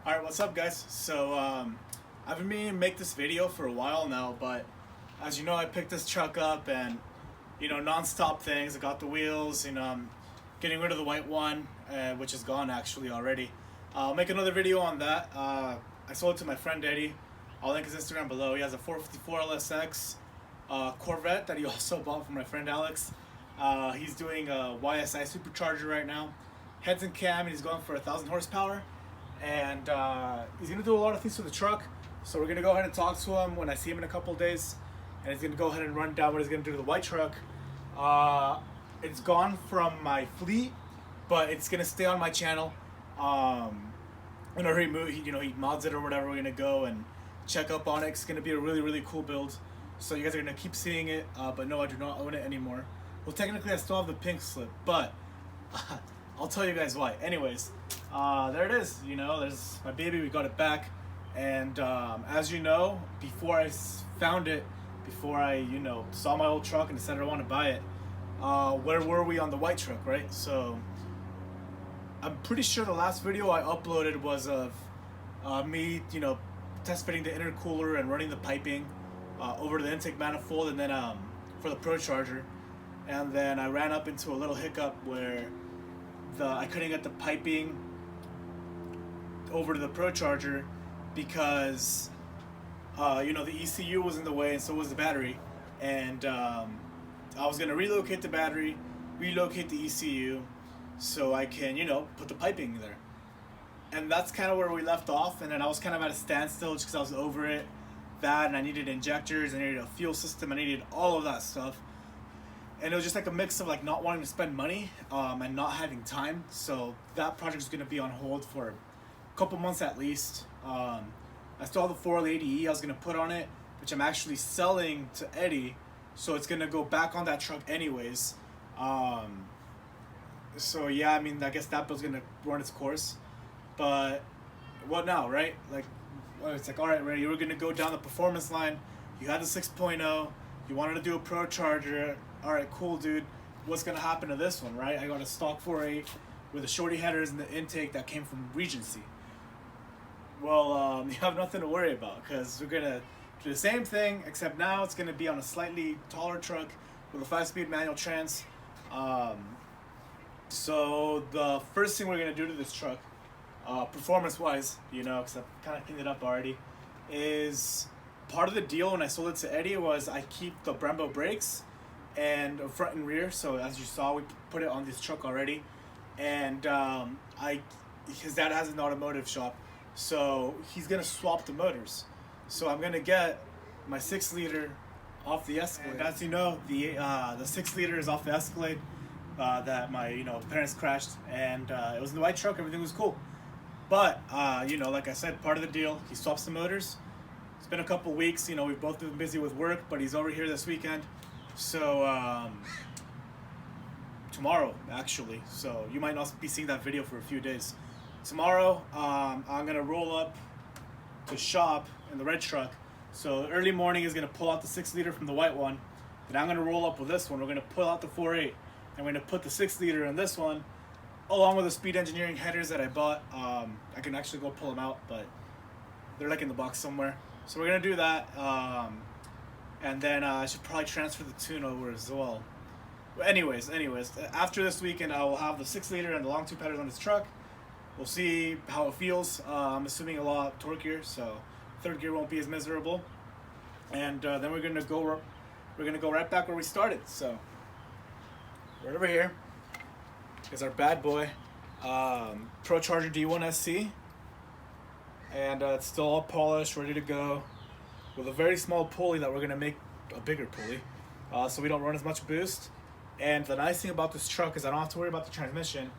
Alright, what's up guys? So I've been meaning to make this video for a while now, but as you know, I picked this truck up and non-stop things. I got the wheels, I'm getting rid of the white one, which is gone actually already. I'll make another video on that. I sold it to my friend Eddie. I'll link his Instagram below. He has a 454 LSX Corvette that he also bought from my friend Alex. He's doing a YSI supercharger right now, heads and cam, and he's going for 1,000 horsepower. And he's gonna do a lot of things to the truck, so we're gonna go ahead and talk to him when I see him in a couple of days, and he's gonna go ahead and run down what he's gonna do to the white truck. It's gone from my fleet, but it's gonna stay on my channel. Whenever he mods it or whatever, we're gonna go and check up on it. It's gonna be a really cool build, so you guys are gonna keep seeing it. But no, I do not own it anymore. Well, technically I still have the pink slip, but I'll tell you guys why. Anyways, there it is. There's my baby. We got it back, and as you know, before I found it, before I saw my old truck and decided I want to buy it, where were we on the white truck, right? So I'm pretty sure the last video I uploaded was of me, test fitting the intercooler and running the piping over the intake manifold, and then for the Pro Charger, and then I ran up into a little hiccup where I couldn't get the piping over to the Pro Charger because the ECU was in the way, and so was the battery, and I was gonna relocate the battery, relocate the ECU, so I can put the piping there. And that's kind of where we left off. And then I was kind of at a standstill just because I was over it, that, and I needed injectors, I needed a fuel system, I needed all of that stuff. And it was just like a mix of like not wanting to spend money and not having time. So that project is going to be on hold for a couple months at least. I still have the 480E I was going to put on it, which I'm actually selling to Eddie. So it's going to go back on that truck anyways. So yeah, I mean, I guess that build's going to run its course. But what now, right? It's like, all right, Ray, you were going to go down the performance line. You had the 6.0. You wanted to do a Pro Charger. All right, cool, dude. What's gonna happen to this one, right? I got a stock 4.8 with the shorty headers and the intake that came from Regency. Well, you have nothing to worry about because we're gonna do the same thing, except now it's gonna be on a slightly taller truck with a 5-speed manual trans. So the first thing we're gonna do to this truck, performance-wise, because I've kind of cleaned it up already, is part of the deal when I sold it to Eddie was I keep the Brembo brakes and front and rear. So as you saw, we put it on this truck already, and his dad has an automotive shop, so he's gonna swap the motors. So I'm gonna get my 6-liter off the Escalade. And as you know, the 6-liter is off the Escalade that my parents crashed, and it was in the white truck. Everything was cool, but like I said, part of the deal, he swaps the motors. It's been a couple weeks. We've both been busy with work, but he's over here this weekend. So tomorrow, actually, so you might not be seeing that video for a few days. Tomorrow, I'm gonna roll up to shop in the red truck. So early morning is gonna pull out the 6-liter from the white one. Then I'm gonna roll up with this one. We're gonna pull out the 4.8, and we're gonna put the 6-liter in this one, along with the Speed Engineering headers that I bought. I can actually go pull them out, but they're like in the box somewhere. So we're gonna do that. And then I should probably transfer the tune over as well. But anyways, after this weekend, I will have the 6-liter and the long tube headers on this truck. We'll see how it feels. I'm assuming a lot torquier, so third gear won't be as miserable. And then we're gonna go right back where we started. So right over here is our bad boy Pro Charger D1 SC, and it's still all polished, ready to go, with a very small pulley that we're going to make a bigger pulley, so we don't run as much boost. And the nice thing about this truck is I don't have to worry about the transmission,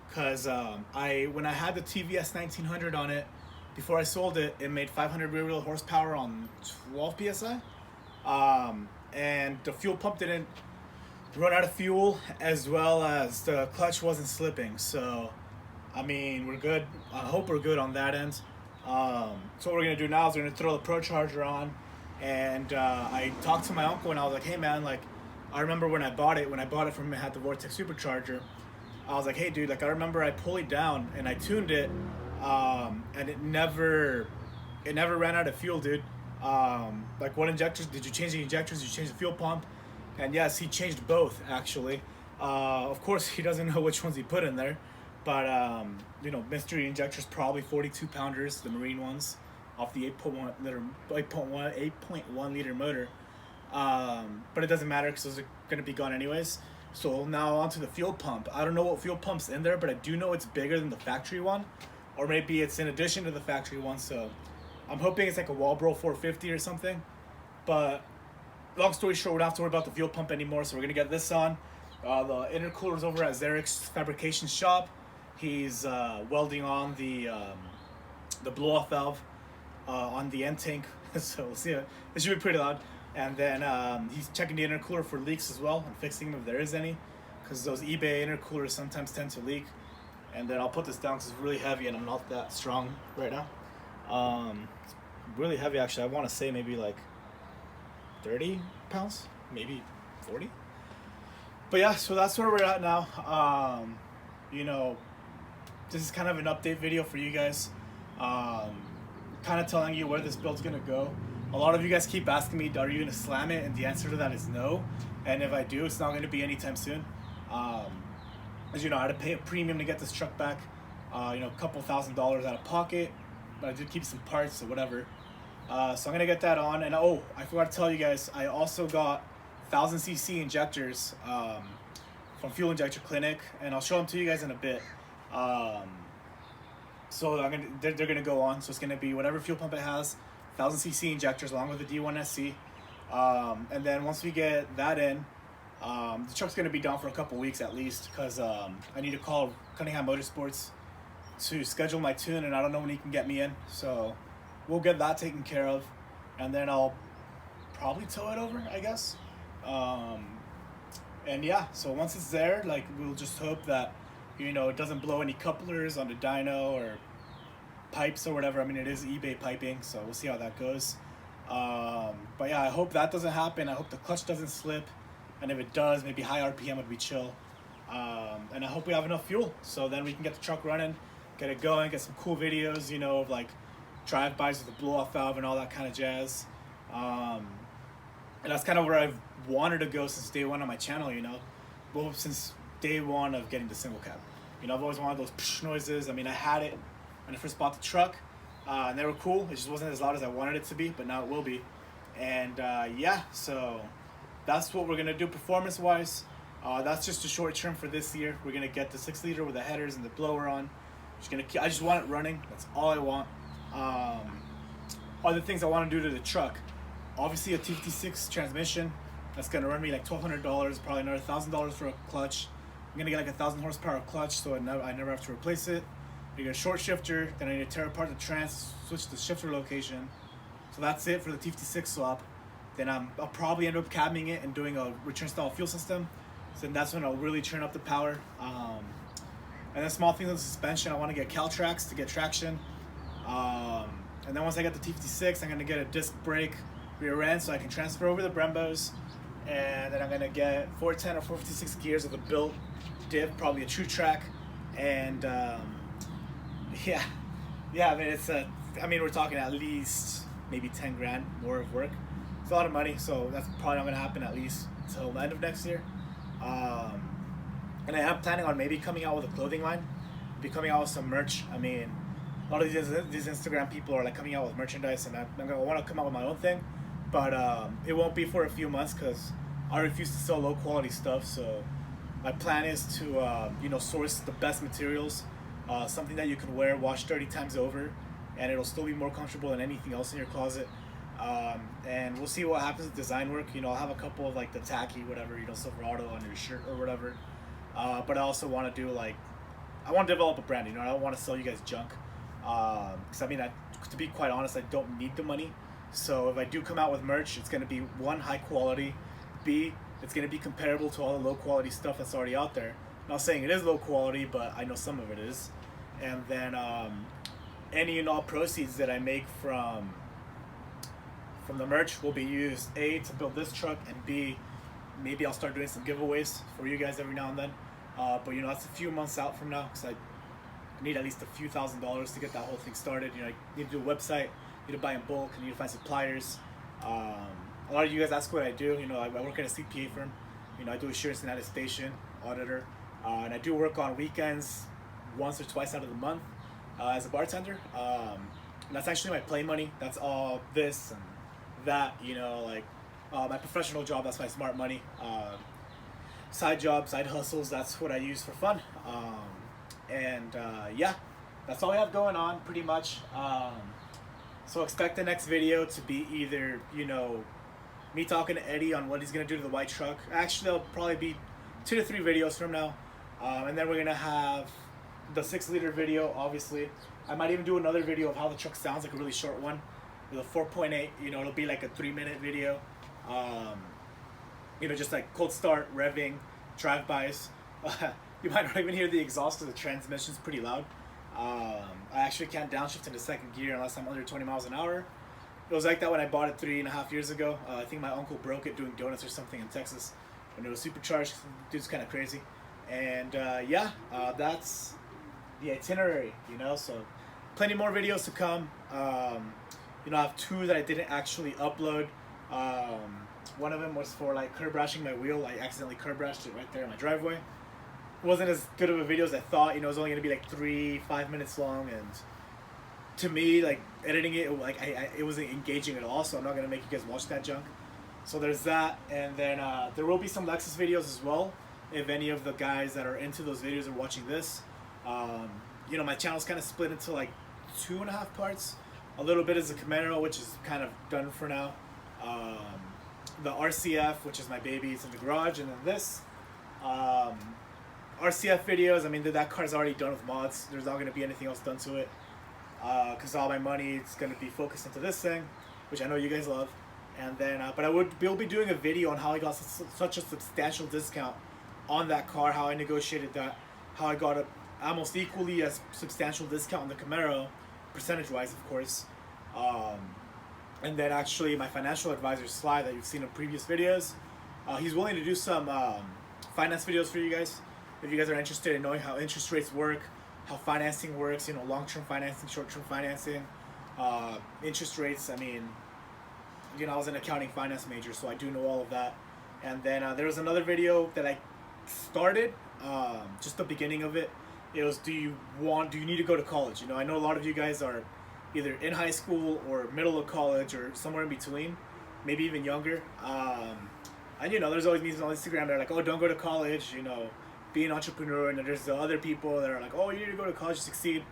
because when I had the TVS 1900 on it, before I sold it, it made 500 rear wheel horsepower on 12 PSI, and the fuel pump didn't run out of fuel, as well as the clutch wasn't slipping. So I mean, we're good. I hope we're good on that end. So what we're gonna do now is we're gonna throw the Pro Charger on, and I talked to my uncle and I was like, hey man, like I remember when I bought it from him, it had the Vortex supercharger. I was like, hey dude, like I remember I pulleyed down and I tuned it and it never ran out of fuel, dude. Like, what injectors? Did you change the injectors? Did you change the fuel pump? And yes, he changed both, actually. Of course, he doesn't know which ones he put in there, but mystery injectors, probably 42 pounders, the marine ones, off the 8.1 liter motor. But it doesn't matter because those are gonna be gone anyways. So now onto the fuel pump. I don't know what fuel pump's in there, but I do know it's bigger than the factory one, or maybe it's in addition to the factory one. So I'm hoping it's like a Walbro 450 or something. But long story short, we don't have to worry about the fuel pump anymore. So we're gonna get this on. The intercooler's over at Zarek's fabrication shop. He's welding on the blow-off valve on the end tank. So we'll see. It should be pretty loud. And then he's checking the intercooler for leaks as well and fixing them if there is any, because those eBay intercoolers sometimes tend to leak. And then I'll put this down because it's really heavy and I'm not that strong right now. It's really heavy, actually. I want to say maybe like 30 pounds, maybe 40. But yeah, so that's where we're at now. This is kind of an update video for you guys. Kind of telling you where this build's gonna go. A lot of you guys keep asking me, are you gonna slam it? And the answer to that is no. And if I do, it's not gonna be anytime soon. As you know, I had to pay a premium to get this truck back. A couple $1,000s out of pocket, but I did keep some parts or whatever. So I'm gonna get that on. And oh, I forgot to tell you guys, I also got 1000cc injectors from Fuel Injector Clinic, and I'll show them to you guys in a bit. So they're gonna go on. So it's gonna be whatever fuel pump it has, 1000cc injectors along with the D1SC. And then once we get that in, the truck's gonna be down for a couple weeks at least, because I need to call Cunningham Motorsports to schedule my tune, and I don't know when he can get me in. So we'll get that taken care of, and then I'll probably tow it over, I guess. And yeah, so once it's there, like, we'll just hope that it doesn't blow any couplers on the dyno or pipes or whatever. I mean, it is eBay piping, so we'll see how that goes. But yeah, I hope that doesn't happen. I hope the clutch doesn't slip, and if it does, maybe high RPM would be chill. And I hope we have enough fuel, so then we can get the truck running, get it going, get some cool videos, of like drive-bys with the blow-off valve and all that kind of jazz. And that's kind of where I've wanted to go since day one on my channel, well, since day one of getting the single cab. I've always wanted those psh noises. I mean, I had it when I first bought the truck, and they were cool. It just wasn't as loud as I wanted it to be, but now it will be. And yeah, so that's what we're gonna do performance-wise. That's just a short term for this year. We're gonna get the 6-liter with the headers and the blower on. I just want it running. That's all I want. Other things I want to do to the truck, obviously a T56 transmission. That's gonna run me like $1,200, probably another $1,000 for a clutch. I'm gonna get like 1,000 horsepower clutch, so I never have to replace it. You get a short shifter, then I need to tear apart the trans, switch the shifter location. So that's it for the T56 swap. Then I'll probably end up cabbing it and doing a return style fuel system. So then that's when I'll really turn up the power. And then small things on the suspension, I want to get Caltrax to get traction. And then once I get the T56, I'm gonna get a disc brake rear end so I can transfer over the Brembos. And then I'm gonna get 410 or 456 gears with a built diff, probably a true track. And yeah, I mean, we're talking at least maybe 10 grand more of work. It's a lot of money, so that's probably not gonna happen at least until the end of next year. And I am planning on maybe coming out with a clothing line, be coming out with some merch. I mean, a lot of these Instagram people are like coming out with merchandise, and I'm gonna want to come out with my own thing, but it won't be for a few months because I refuse to sell low quality stuff. So my plan is to source the best materials, something that you can wear, wash 30 times over, and it'll still be more comfortable than anything else in your closet. And we'll see what happens with design work. I'll have a couple of like the tacky whatever, Silverado on your shirt or whatever. But I also want to do I want to develop a brand. I don't want to sell you guys junk. Because I mean, to be quite honest, I don't need the money. So if I do come out with merch, it's going to be one, high quality. B, it's going to be comparable to all the low quality stuff that's already out there. I'm not saying it is low quality, but I know some of it is. And then any and all proceeds that I make from the merch will be used, A, to build this truck, and B, maybe I'll start doing some giveaways for you guys every now and then. But that's a few months out from now, because I need at least a few $1,000s to get that whole thing started. You know, I need to do a website, need to buy in bulk, I need to find suppliers. A lot of you guys ask what I do. You know, I work at a CPA firm. You know, I do assurance and attestation, auditor, and I do work on weekends once or twice out of the month as a bartender. And that's actually my play money. That's all this and that, you know, like my professional job, that's my smart money. Side jobs, side hustles, that's what I use for fun. Yeah, that's all we have going on pretty much. So expect the next video to be either, you know, me talking to Eddie on what he's gonna do to the white truck. Actually, there'll probably be 2 to 3 videos from now. And then we're gonna have the 6-liter video, obviously. I might even do another video of how the truck sounds, like a really short one with a 4.8. You know, it'll be like a 3-minute video. You know, just like cold start, revving, drive-bys. You might not even hear the exhaust because the transmission's pretty loud. I actually can't downshift into second gear unless I'm under 20 miles an hour. It was like that when I bought it 3.5 years ago. I think my uncle broke it doing donuts or something in Texas when it was supercharged. Dude's kind of crazy. And yeah, that's the itinerary, you know, so plenty more videos to come. You know, I have 2 that I didn't actually upload. One of them was for like curb rashing my wheel. I accidentally curb rashed it right there in my driveway. It wasn't as good of a video as I thought. You know, it was only gonna be like 3-5 minutes long, and to me, like editing it, like it wasn't engaging at all. So I'm not gonna make you guys watch that junk. So there's that, and then there will be some Lexus videos as well. If any of the guys that are into those videos are watching this, you know, my channel's kind of split into like 2.5 parts. A little bit is the Camaro, which is kind of done for now. The RCF, which is my baby, it's in the garage, and then this. RCF videos, I mean, that car's already done with mods. There's not going to be anything else done to it. Because all my money is going to be focused into this thing, which I know you guys love. And then, but we'll be doing a video on how I got such a substantial discount on that car, how I negotiated that, how I got a almost equally as substantial discount on the Camaro, percentage-wise, of course. And then actually my financial advisor, Sly, that you've seen in previous videos, he's willing to do some finance videos for you guys. If you guys are interested in knowing how interest rates work, how financing works, you know, long-term financing, short-term financing, interest rates. I mean, you know, I was an accounting finance major, so I do know all of that. And then there was another video that I started, just the beginning of it. It was, do you need to go to college? You know, I know a lot of you guys are either in high school or middle of college or somewhere in between, maybe even younger. And you know, there's always memes on Instagram that are like, oh, don't go to college, you know, be an entrepreneur. And then there's the other people that are like, oh, you need to go to college to succeed.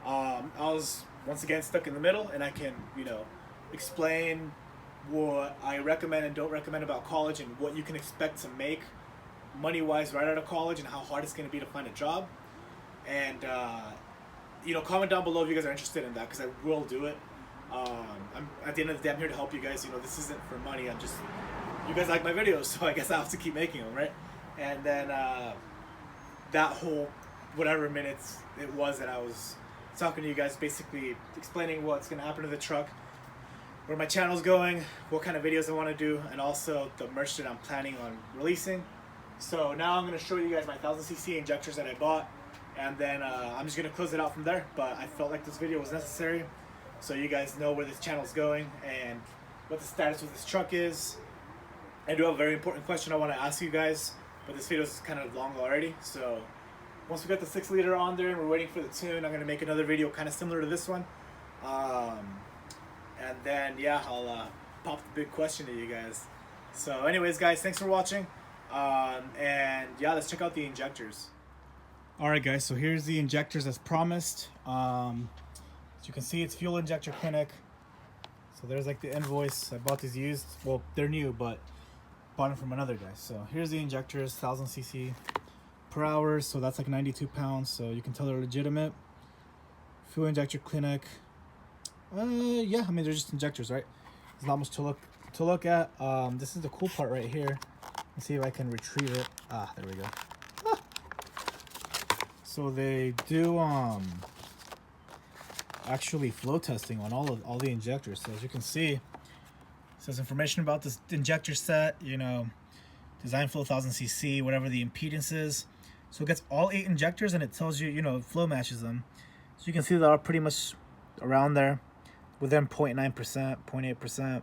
I was once again stuck in the middle, and I can, you know, explain what I recommend and don't recommend about college, and what you can expect to make money-wise right out of college, and how hard it's going to be to find a job. And you know, comment down below if you guys are interested in that, because I will do it. I'm at the end of the day, I'm here to help you guys. You know, this isn't for money. I'm just, you guys like my videos, so I guess I have to keep making them, right? And then that whole whatever minutes it was that I was talking to you guys, basically explaining what's going to happen to the truck, where my channel's going, what kind of videos I want to do, and also the merch that I'm planning on releasing. So now I'm going to show you guys my 1000cc injectors that I bought, and then I'm just going to close it out from there. But I felt like this video was necessary, so you guys know where this channel's going and what the status of this truck is. I do have a very important question I want to ask you guys, but this video is kind of long already. So once we got the 6-liter on there and we're waiting for the tune, I'm going to make another video kind of similar to this one. And then, yeah, I'll pop the big question to you guys. So anyways, guys, thanks for watching. And yeah, let's check out the injectors. Alright guys, so here's the injectors as promised. As you can see, it's Fuel Injector Clinic. So there's like the invoice. I bought these used. Well, they're new, but bought them from another guy. So here's the injectors, 1000cc per hour. So that's like 92 pounds. So you can tell they're legitimate. Fuel Injector Clinic. Yeah, I mean, they're just injectors, right? There's not much to look at. This is the cool part right here. Let's see if I can retrieve it. Ah, there we go. Ah. So they do actually flow testing on all the injectors. So as you can see, it says information about this injector set, you know, design flow 1000cc, whatever the impedance is. So it gets all 8 injectors and it tells you, you know, flow matches them. So you can see they're all pretty much around there, within 0.9%, 0.8%.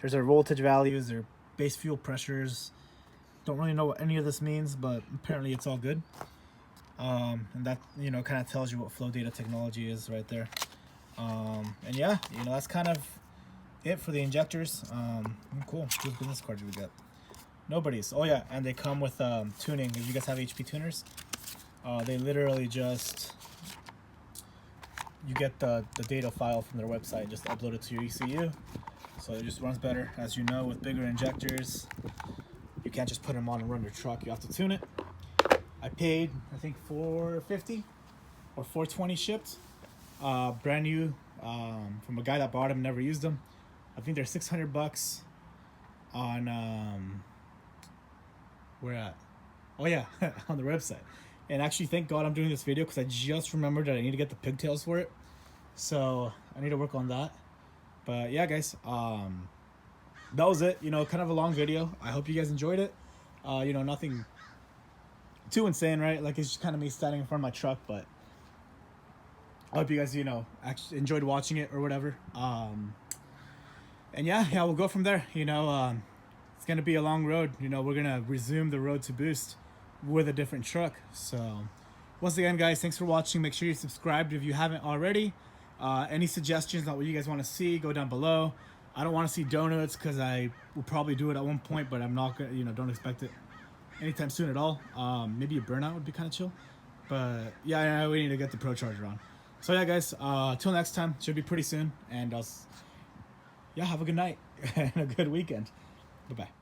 There's their voltage values, their base fuel pressures. Don't really know what any of this means, but apparently it's all good. And that, you know, kind of tells you what flow data technology is right there. And yeah, you know, that's kind of it for the injectors. Cool. Whose business card do we get? Nobody's. Oh yeah, and they come with tuning. If you guys have HP tuners, they literally just, you get the data file from their website, just upload it to your ECU. So it just runs better. As you know, with bigger injectors, you can't just put them on and run your truck. You have to tune it. I paid, I think, $450 or $420 shipped. Brand new, from a guy that bought them, never used them. I think they're $600 on, where at? Oh yeah, on the website. And actually, thank God I'm doing this video, because I just remembered that I need to get the pigtails for it. So I need to work on that. But yeah, guys, that was it. You know, kind of a long video. I hope you guys enjoyed it. You know, nothing too insane, right? Like, it's just kind of me standing in front of my truck, but I hope you guys, you know, actually enjoyed watching it or whatever. And yeah, we'll go from there. You know, it's gonna be a long road. You know, we're gonna resume the road to Boost with a different truck. So once again, guys, thanks for watching. Make sure you subscribed if you haven't already. Any suggestions on what you guys want to see, go down below. I don't want to see donuts, because I will probably do it at one point, but I'm not gonna, you know, don't expect it anytime soon at all. Maybe a burnout would be kind of chill, but yeah, we need to get the Pro Charger on. So yeah, guys, till next time, should be pretty soon, and yeah, have a good night and a good weekend. Bye bye.